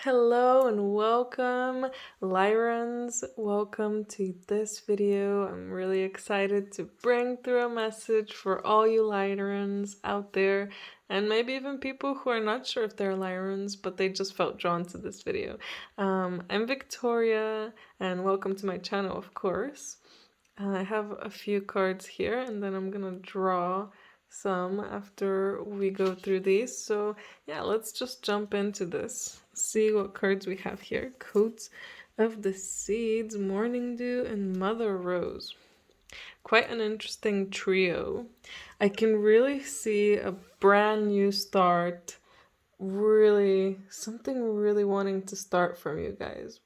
Hello and welcome, Lyrans. Welcome to this video. I'm really excited to bring through a message for all you Lyrans out there, and maybe even people who are not sure if they're Lyrans, but they just felt drawn to this video. I'm Victoria, and welcome to my channel, of course. I have a few cards here, and then I'm gonna draw some after we go through these. So yeah, let's just jump into this. See what cards we have here. Coats of the Seeds, Morning Dew, and Mother Rose. Quite an interesting trio. I can really see a brand new start. Really, something really wanting to start from you guys.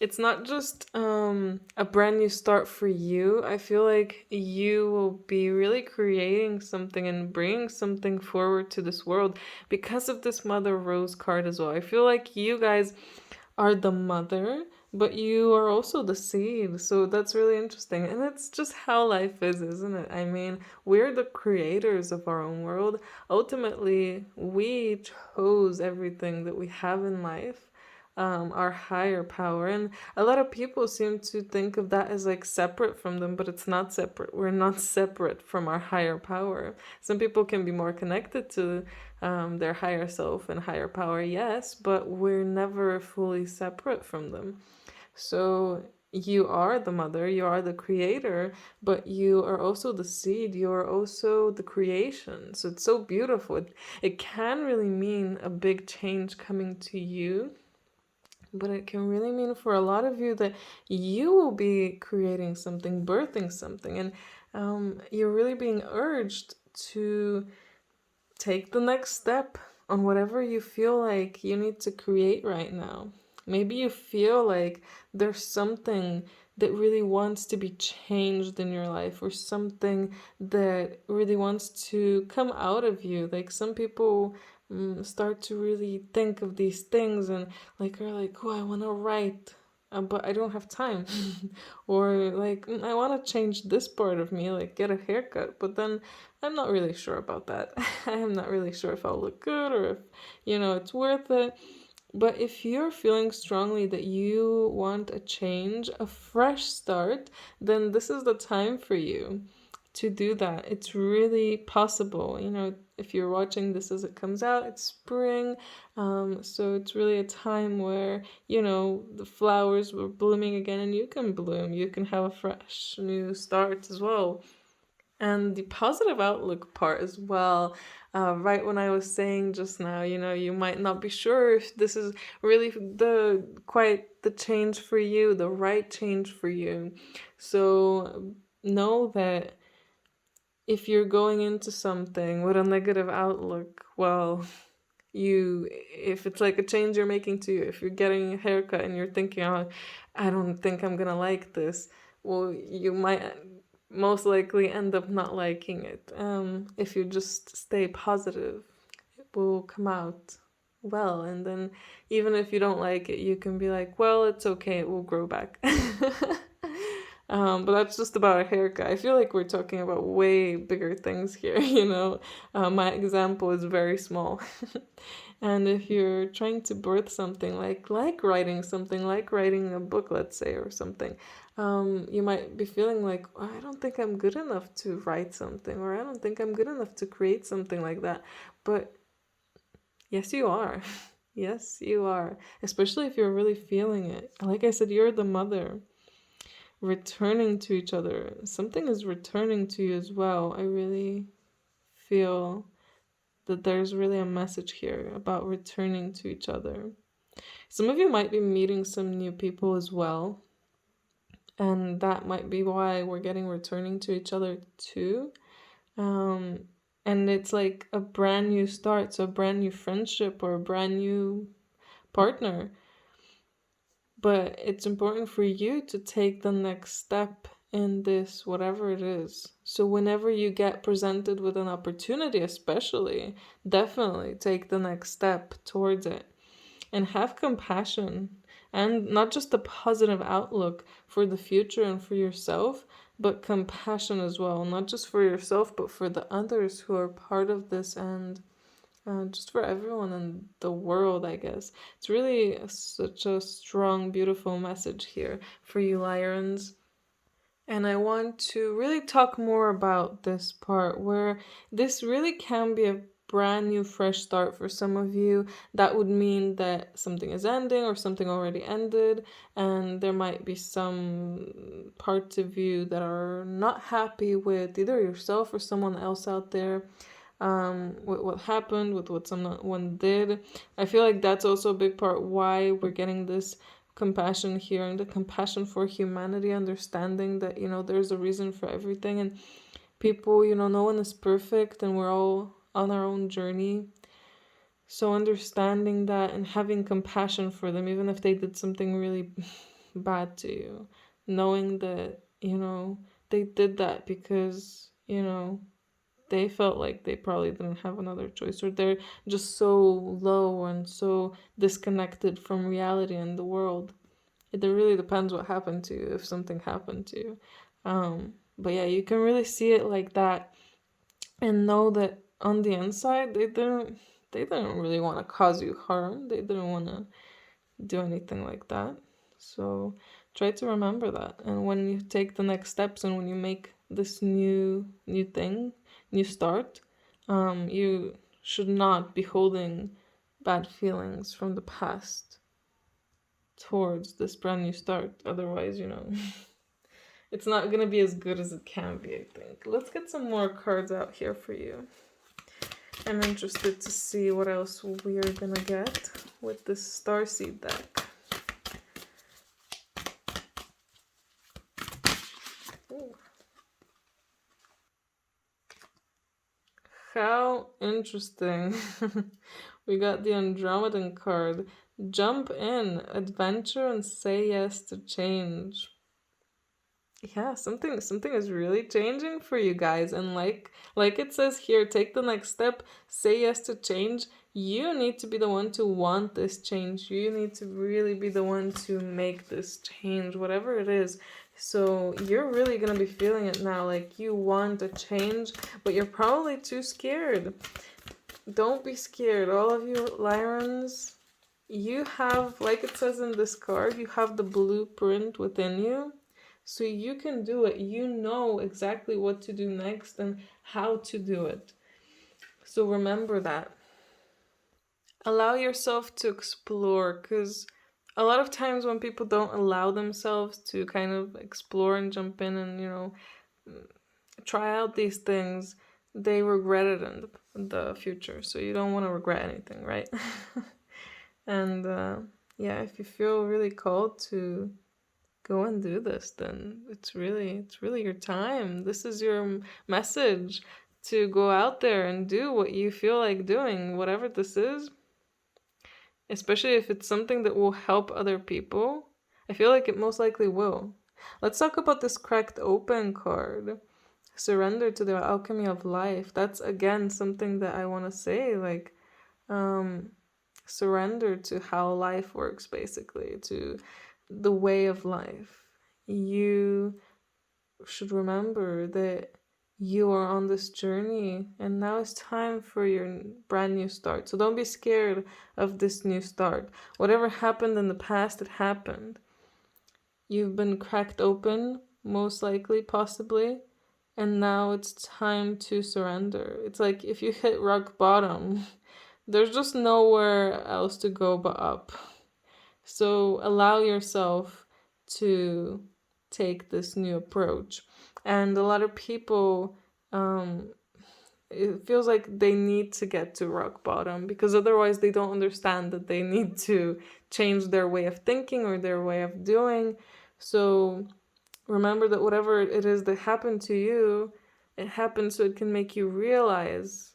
It's not just a brand new start for you. I feel like you will be really creating something and bringing something forward to this world because of this Mother Rose card as well. I feel like you guys are the mother, but you are also the seed. So that's really interesting. And it's just how life is, isn't it? I mean, we're the creators of our own world. Ultimately, we chose everything that we have in life. Our higher power, and a lot of people seem to think of that as like separate from them, but it's not separate. We're not separate from our higher power. Some people can be more connected to their higher self and higher power, yes, but we're never fully separate from them. So you are the mother, you are the creator, but you are also the seed, you are also the creation. So it's so beautiful. It can really mean a big change coming to you, but it can really mean for a lot of you that you will be creating something, birthing something, and you're really being urged to take the next step on whatever you feel like you need to create right now. Maybe you feel like there's something that really wants to be changed in your life, or something that really wants to come out of you. Like some people start to really think of these things and like are like, oh, I want to write, but I don't have time. Or like, I want to change this part of me, like get a haircut, but then I'm not really sure about that. I'm not really sure if I'll look good or if, it's worth it. But if you're feeling strongly that you want a change, a fresh start, then this is the time for you to do that. It's really possible. If you're watching this as it comes out, it's spring. So it's really a time where, the flowers were blooming again and you can bloom. You can have a fresh new start as well. And the positive outlook part as well, right when I was saying just now, you might not be sure if this is really quite the change for you, the right change for you. So know that if you're going into something with a negative outlook, well, if it's like a change you're making to you, if you're getting a haircut and you're thinking, oh, I don't think I'm gonna like this, well, you might most likely end up not liking it. If you just stay positive, it will come out well. And then even if you don't like it, you can be like, well, it's okay, it will grow back. But that's just about a haircut. I feel like we're talking about way bigger things here, My example is very small. And if you're trying to birth something like writing something, like writing a book, let's say, or something, you might be feeling like, oh, I don't think I'm good enough to write something, or I don't think I'm good enough to create something like that. But yes, you are. Yes, you are. Especially if you're really feeling it. Like I said, you're the mother. Returning to each other. Something is returning to you as well. I really feel that there's really a message here about returning to each other. Some of you might be meeting some new people as well, and that might be why we're getting returning to each other too. And it's like a brand new start, so a brand new friendship or a brand new partner. But it's important for you to take the next step in this, whatever it is. So whenever you get presented with an opportunity, especially, definitely take the next step towards it. And have compassion, and not just a positive outlook for the future and for yourself, but compassion as well. Not just for yourself, but for the others who are part of this, and just for everyone in the world, I guess. It's really such a strong, beautiful message here for you, Lyrans. And I want to really talk more about this part where this really can be a brand new, fresh start for some of you. That would mean that something is ending or something already ended, and there might be some parts of you that are not happy with either yourself or someone else out there. With what happened, with what someone did. I feel like that's also a big part why we're getting this compassion here, and the compassion for humanity, understanding that, there's a reason for everything, and people, no one is perfect, and we're all on our own journey. So understanding that and having compassion for them, even if they did something really bad to you, knowing that, they did that because, they felt like they probably didn't have another choice, or they're just so low and so disconnected from reality and the world. It really depends what happened to you, if something happened to you. But yeah, you can really see it like that and know that on the inside they didn't really want to cause you harm. They didn't want to do anything like that. So try to remember that. And when you take the next steps and when you make this new thing, new start, you should not be holding bad feelings from the past towards this brand new start. Otherwise, it's not gonna be as good as it can be, I think. Let's get some more cards out here for you. I'm interested to see what else we are gonna get with this Starseed deck. Ooh. How interesting. We got the Andromedan card. Jump in, adventure, and say yes to change. Yeah, something is really changing for you guys, and like it says here, take the next step, say yes to change. You need to be the one to want this change. You need to really be the one to make this change, whatever it is. So you're really gonna be feeling it now, like you want a change, but you're probably too scared. Don't be scared. All of you Lyrans, you have, like it says in this card, you have the blueprint within you. So you can do it. You know exactly what to do next and how to do it. So remember that. Allow yourself to explore, because a lot of times when people don't allow themselves to kind of explore and jump in and, try out these things, they regret it in the future. So you don't want to regret anything, right? And yeah, if you feel really called to go and do this, then it's really your time. This is your message to go out there and do what you feel like doing, whatever this is, especially if it's something that will help other people. I feel like it most likely will. Let's talk about this cracked open card. Surrender to the alchemy of life. That's again something that I want to say, like surrender to how life works, basically, to the way of life. You should remember that you are on this journey and now it's time for your brand new start. So don't be scared of this new start. Whatever happened in the past, it happened. You've been cracked open, most likely, possibly, and now it's time to surrender. It's like if you hit rock bottom, there's just nowhere else to go but up. So allow yourself to take this new approach. And a lot of people, it feels like they need to get to rock bottom, because otherwise they don't understand that they need to change their way of thinking or their way of doing. So remember that whatever it is that happened to you, it happened so it can make you realize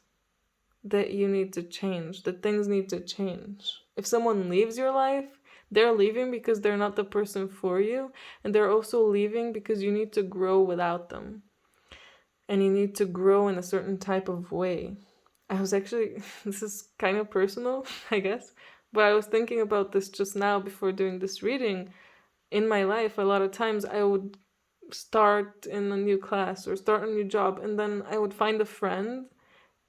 that you need to change, that things need to change. If someone leaves your life, they're leaving because they're not the person for you, and they're also leaving because you need to grow without them. And you need to grow in a certain type of way. I was actually, this is kind of personal, I guess, but I was thinking about this just now before doing this reading. In my life, a lot of times I would start in a new class or start a new job, and then I would find a friend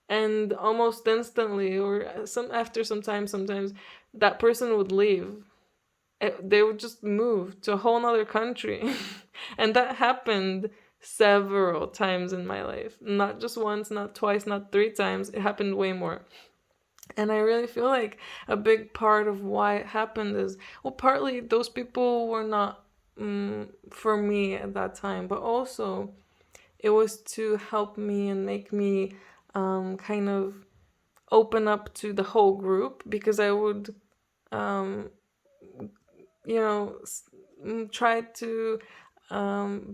and almost instantly, or after some time, sometimes that person would leave. They would just move to a whole nother country. And that happened several times in my life. Not just once, not twice, not 3 times. It happened way more. And I really feel like a big part of why it happened is, well, partly those people were not for me at that time, but also it was to help me and make me kind of open up to the whole group, because I would, um, you know, try to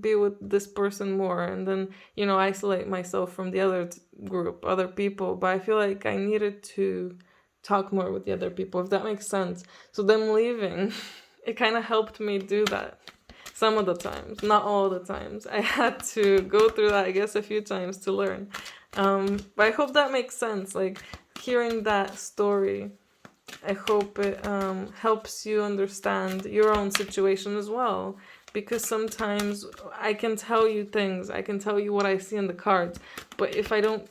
be with this person more, and then, you know, isolate myself from the other group, other people. But I feel like I needed to talk more with the other people, if that makes sense. So them leaving, it kind of helped me do that. Some of the times, not all the times. I had to go through that, I guess, a few times to learn. But I hope that makes sense. Like, hearing that story, I hope it helps you understand your own situation as well. Because sometimes I can tell you things, I can tell you what I see in the cards, but if I don't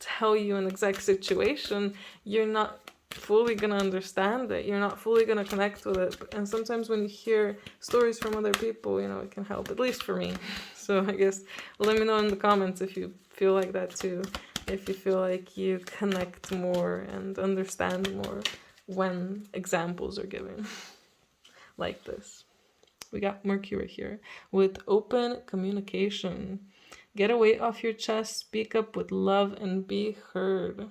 tell you an exact situation, you're not fully gonna understand it. You're not fully gonna connect with it. And sometimes when you hear stories from other people, you know, it can help, at least for me. So I guess let me know in the comments if you feel like that too. If you feel like you connect more and understand more when examples are given like this. We got Mercury here with open communication. Get a weight off your chest, speak up with love, and be heard.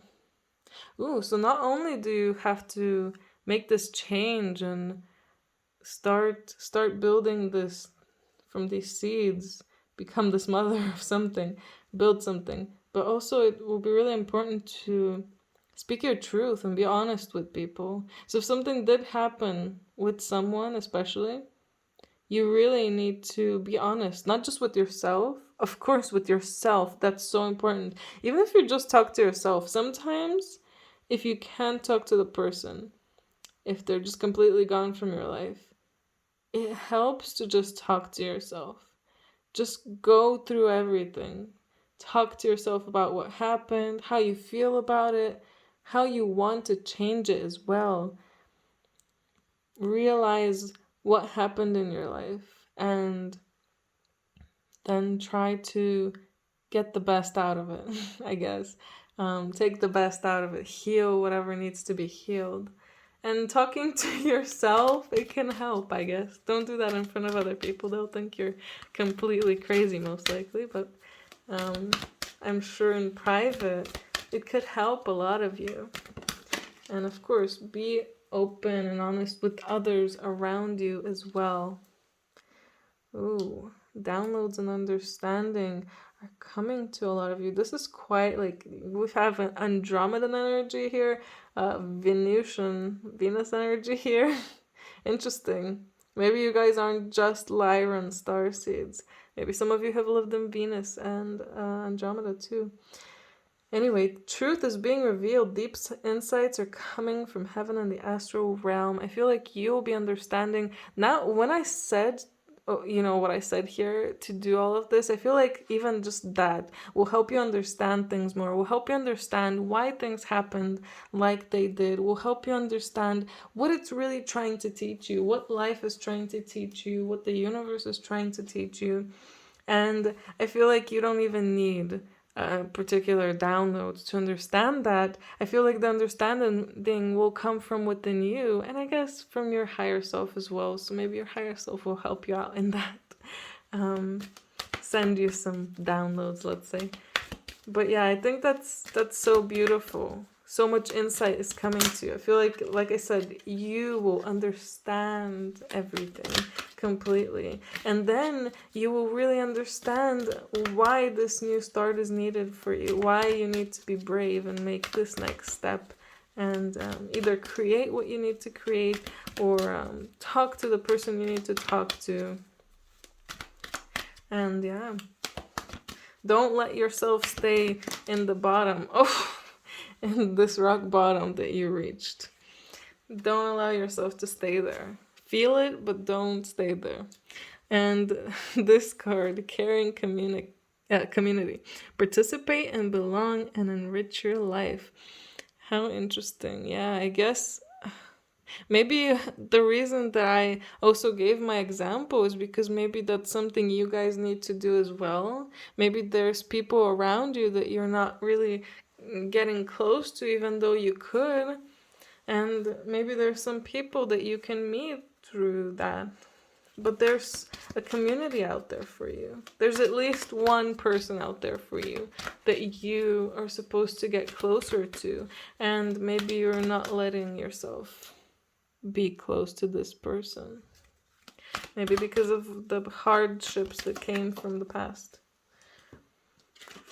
Ooh, so not only do you have to make this change and start building this from these seeds, become this mother of something, build something, but also it will be really important to speak your truth and be honest with people. So if something did happen with someone, especially, you really need to be honest, not just with yourself. Of course, with yourself, that's so important. Even if you just talk to yourself, sometimes if you can't talk to the person, if they're just completely gone from your life, it helps to just talk to yourself. Just go through everything. Talk to yourself about what happened, how you feel about it, how you want to change it as well. Realize what happened in your life and then try to get the best out of it, I guess. Take the best out of it, heal whatever needs to be healed. And talking to yourself, it can help, I guess. Don't do that in front of other people. They'll think you're completely crazy, most likely. But I'm sure in private, it could help a lot of you. And of course, be open and honest with others around you as well. Ooh, downloads and understanding are coming to a lot of you. This is quite like, we have an Andromedan energy here, Venusian, Venus energy here. Interesting. Maybe you guys aren't just Lyran starseeds. Maybe some of you have lived in Venus and Andromeda too. Anyway, truth is being revealed. Deep insights are coming from heaven and the astral realm. I feel like you will be understanding. Now, when I said, you know, what I said here to do all of this, I feel like even just that will help you understand things more, will help you understand why things happened like they did, will help you understand what it's really trying to teach you, what life is trying to teach you, what the universe is trying to teach you. And I feel like you don't even need particular downloads to understand that. I feel like the understanding will come from within you, and I guess from your higher self as well. So maybe your higher self will help you out in that. Send you some downloads, let's say. But yeah, I think that's so beautiful. So much insight is coming to you. I feel like I said, you will understand everything completely. And then you will really understand why this new start is needed for you, why you need to be brave and make this next step and either create what you need to create or talk to the person you need to talk to. And yeah, don't let yourself stay in the bottom. Oh, in this rock bottom that you reached. Don't allow yourself to stay there. Feel it, but don't stay there. And this card, caring community. Participate and belong and enrich your life. How interesting. Yeah, I guess maybe the reason that I also gave my example is because maybe that's something you guys need to do as well. Maybe there's people around you that you're not really getting close to, even though you could. And maybe there's some people that you can meet through that. But there's a community out there for you. There's at least one person out there for you that you are supposed to get closer to. And maybe you're not letting yourself be close to this person. Maybe because of the hardships that came from the past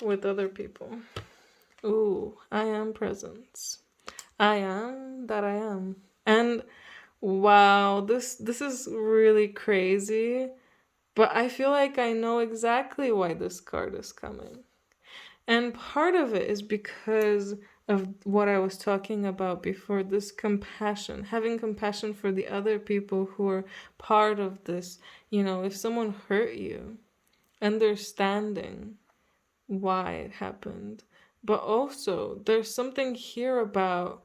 with other people. Ooh, I am presence. I am that I am. And wow, this is really crazy, but I feel like I know exactly why this card is coming. And part of it is because of what I was talking about before, this compassion, having compassion for the other people who are part of this. You know, if someone hurt you, understanding why it happened. But also, there's something here about,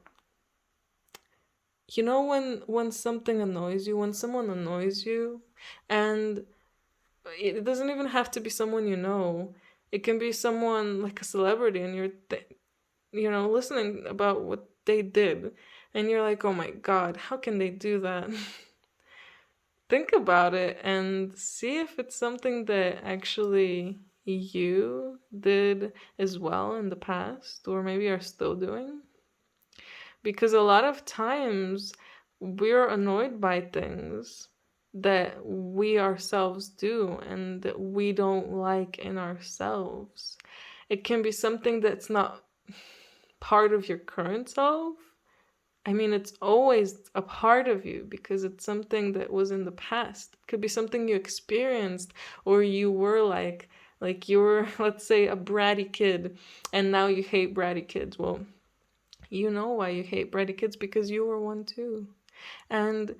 you know, when something annoys you, when someone annoys you, and it doesn't even have to be someone you know. It can be someone like a celebrity, and you know, listening about what they did, and you're like, oh my god, how can they do that? Think about it and see if it's something that actually you did as well in the past, or maybe are still doing. Because a lot of times we're annoyed by things that we ourselves do and that we don't like in ourselves. It can be something that's not part of your current self. I mean, it's always a part of you because it's something that was in the past. It could be something you experienced, or you were like you were, let's say, a bratty kid, and now you hate bratty kids. Well, you know why you hate bratty kids, because you were one too. And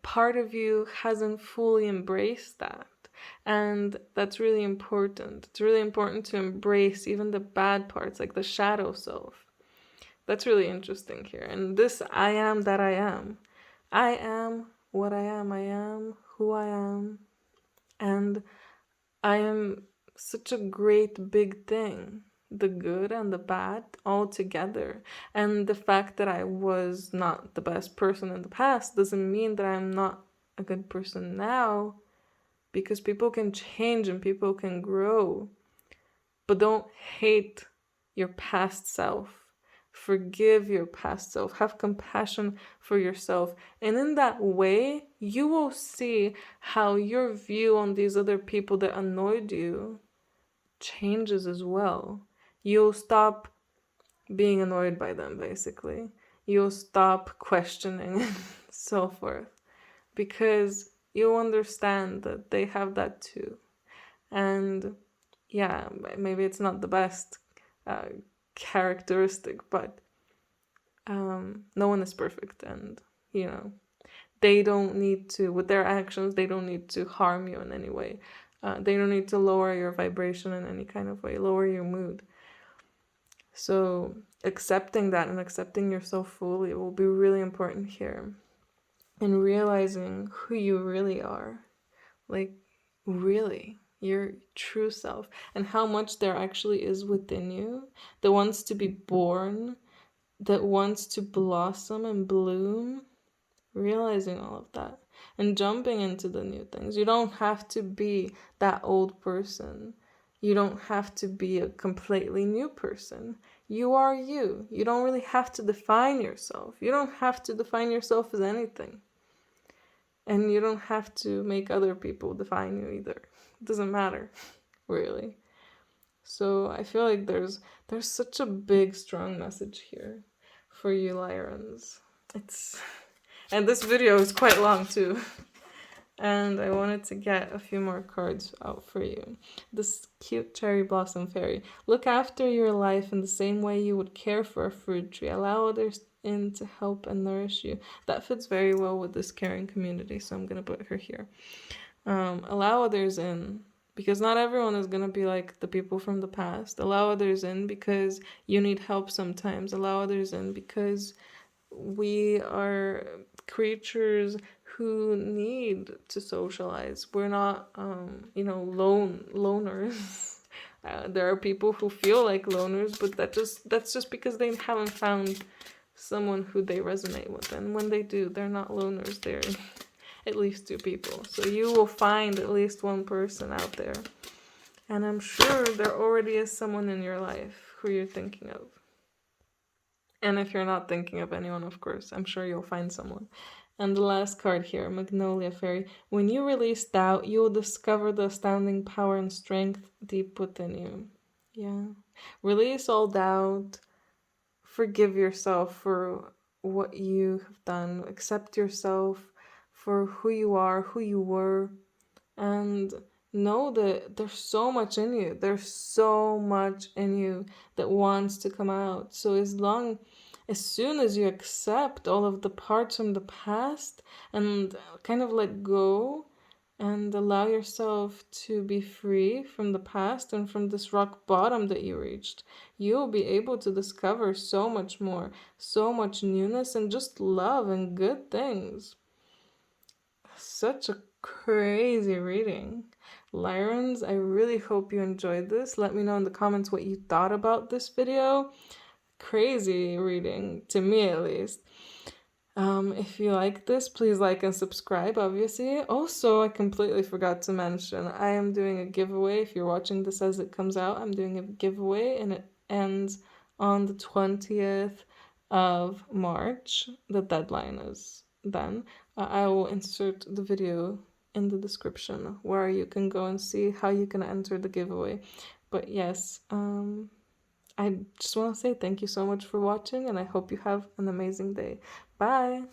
part of you hasn't fully embraced that. And that's really important. It's really important to embrace even the bad parts, like the shadow self. That's really interesting here. And this I am that I am. I am what I am. I am who I am. And I am such a great big thing. The good and the bad all together. And the fact that I was not the best person in the past doesn't mean that I'm not a good person now, because people can change and people can grow. But don't hate your past self. Forgive your past self. Have compassion for yourself. And in that way, you will see how your view on these other people that annoyed you changes as well. You'll stop being annoyed by them, basically. You'll stop questioning and so forth, because you'll understand that they have that too. And yeah, maybe it's not the best characteristic, but no one is perfect, and you know, they don't need to, with their actions, they don't need to harm you in any way. They don't need to lower your vibration in any kind of way, lower your mood. So accepting that and accepting yourself fully will be really important here. And realizing who you really are. Like, really, your true self. And how much there actually is within you that wants to be born, that wants to blossom and bloom. Realizing all of that. And jumping into the new things. You don't have to be that old person. You don't have to be a completely new person. You are you. You don't really have to define yourself. You don't have to define yourself as anything. And you don't have to make other people define you either. It doesn't matter, really. So I feel like there's such a big, strong message here for you, Lyrans. And this video is quite long too. And I wanted to get a few more cards out for you. This cute cherry blossom fairy. Look after your life in the same way you would care for a fruit tree. Allow others in to help and nourish you. That fits very well with this caring community, so I'm going to put her here. Allow others in because not everyone is going to be like the people from the past. Allow others in because you need help sometimes. Allow others in because we are creatures who need to socialize. We're not, loners. There are people who feel like loners, but that's just because they haven't found someone who they resonate with. And when they do, they're not loners. They're at least two people. So you will find at least one person out there. And I'm sure there already is someone in your life who you're thinking of. And if you're not thinking of anyone, of course, I'm sure you'll find someone. And the last card here, Magnolia Fairy. When you release doubt, you will discover the astounding power and strength deep within you. Yeah. Release all doubt. Forgive yourself for what you have done. Accept yourself for who you are, who you were. And know that there's so much in you. There's so much in you that wants to come out. So as soon as you accept all of the parts from the past and kind of let go and allow yourself to be free from the past and from this rock bottom that you reached, you'll be able to discover so much more, so much newness and just love and good things. Such a crazy reading. Lyrans, I really hope you enjoyed this. Let me know in the comments what you thought about this video. Crazy reading, to me at least. If you like this, please like and subscribe, obviously. Also, I completely forgot to mention, I am doing a giveaway. If you're watching this as it comes out, I'm doing a giveaway and it ends on the 20th of March. The deadline is then. I will insert the video in the description where you can go and see how you can enter the giveaway. But yes, I just want to say thank you so much for watching and I hope you have an amazing day. Bye!